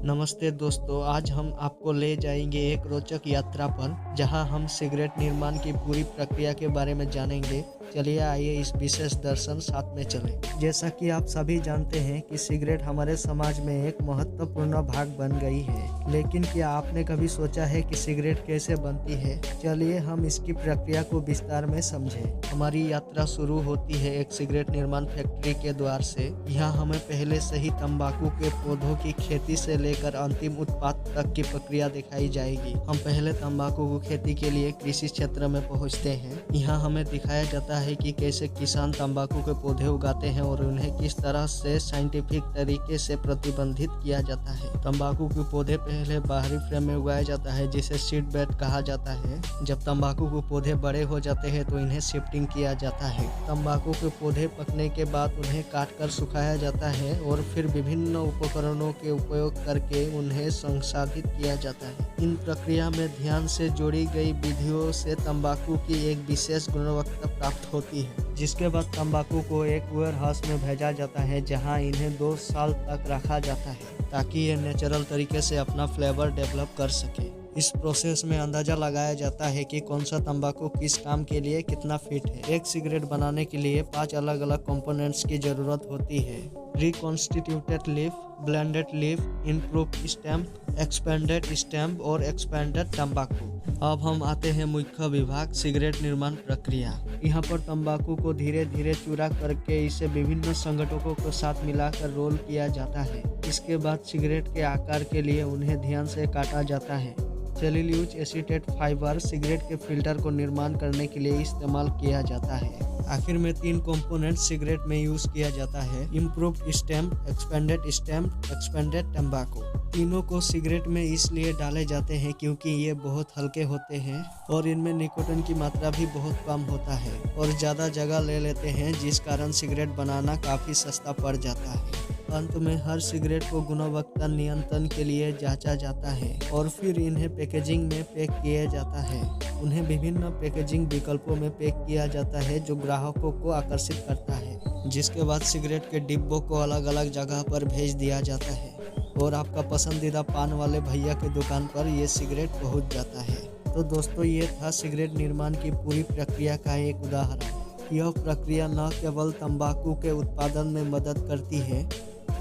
नमस्ते दोस्तों, आज हम आपको ले जाएंगे एक रोचक यात्रा पर जहां हम सिगरेट निर्माण की पूरी प्रक्रिया के बारे में जानेंगे। चलिए आइए इस विशेष दर्शन साथ में चलें। जैसा कि आप सभी जानते हैं कि सिगरेट हमारे समाज में एक महत्वपूर्ण भाग बन गई है, लेकिन क्या आपने कभी सोचा है कि सिगरेट कैसे बनती है? चलिए हम इसकी प्रक्रिया को विस्तार में समझें। हमारी यात्रा शुरू होती है एक सिगरेट निर्माण फैक्ट्री के द्वार से। यहाँ हमें पहले से ही तंबाकू के पौधों की खेती से लेकर अंतिम उत्पाद तक की प्रक्रिया दिखाई जाएगी। हम पहले तंबाकू को खेती के लिए कृषि क्षेत्र में पहुँचते हैं। यहाँ हमें दिखाया जाता है कि कैसे किसान तंबाकू के पौधे उगाते हैं और उन्हें किस तरह से साइंटिफिक तरीके से प्रतिबंधित किया जाता है। तंबाकू के पौधे पहले बाहरी फ्रेम में उगाया जाता है जिसे सीड बेड कहा जाता है। जब तंबाकू के पौधे बड़े हो जाते हैं तो इन्हें शिफ्टिंग किया जाता है। तंबाकू के पौधे पकने के बाद उन्हें काटकर सुखाया जाता है और फिर विभिन्न उपकरणों के उपयोग करके उन्हें संसाधित किया जाता है। इन प्रक्रिया में ध्यान से जोड़ी गई विधियों से तंबाकू की एक विशेष गुणवत्ता प्राप्त होती है, जिसके बाद तंबाकू को एक वेयरहाउस में भेजा जाता है जहां इन्हें 2 साल तक रखा जाता है ताकि ये नेचुरल तरीके से अपना फ्लेवर डेवलप कर सके। इस प्रोसेस में अंदाजा लगाया जाता है कि कौन सा तंबाकू किस काम के लिए कितना फिट है। एक सिगरेट बनाने के लिए 5 अलग अलग कंपोनेंट्स की जरूरत होती है: reconstituted leaf, blended leaf, improved stem, expanded stem और एक्सपेंडेड तंबाकू। अब हम आते हैं मुख्य विभाग, सिगरेट निर्माण प्रक्रिया। यहाँ पर तंबाकू को धीरे धीरे चूरा करके इसे विभिन्न संगठकों के साथ मिलाकर रोल किया जाता है। इसके बाद सिगरेट के आकार के लिए उन्हें ध्यान से काटा जाता है। सेल्यूलोज एसीटेट फाइबर सिगरेट के फिल्टर को निर्माण करने के लिए इस्तेमाल किया जाता है। आखिर में 3 कंपोनेंट सिगरेट में यूज किया जाता है: इम्प्रूव्ड स्टेम, एक्सपेंडेड तंबाकू। तीनों को सिगरेट में इसलिए डाले जाते हैं क्योंकि ये बहुत हल्के होते हैं और इनमें निकोटीन की मात्रा भी बहुत कम होता है और ज़्यादा जगह ले लेते हैं, जिस कारण सिगरेट बनाना काफ़ी सस्ता पड़ जाता है। अंत में हर सिगरेट को गुणवत्ता नियंत्रण के लिए जांचा जाता है और फिर इन्हें पैकेजिंग में पैक किया जाता है। उन्हें विभिन्न पैकेजिंग विकल्पों में पैक किया जाता है जो ग्राहकों को आकर्षित करता है, जिसके बाद सिगरेट के डिब्बों को अलग अलग जगह पर भेज दिया जाता है और आपका पसंदीदा पान वाले भैया की दुकान पर ये सिगरेट पहुंच जाता है। तो दोस्तों, ये था सिगरेट निर्माण की पूरी प्रक्रिया का एक उदाहरण। यह प्रक्रिया न केवल तंबाकू के उत्पादन में मदद करती है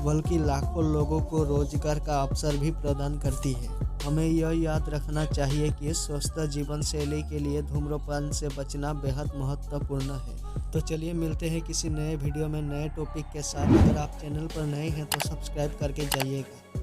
बल्कि लाखों लोगों को रोजगार का अवसर भी प्रदान करती है। हमें यह याद रखना चाहिए कि स्वस्थ जीवन शैली के लिए धूम्रपान से बचना बेहद महत्वपूर्ण है। तो चलिए मिलते हैं किसी नए वीडियो में नए टॉपिक के साथ। अगर आप चैनल पर नए हैं तो सब्सक्राइब करके जाइएगा।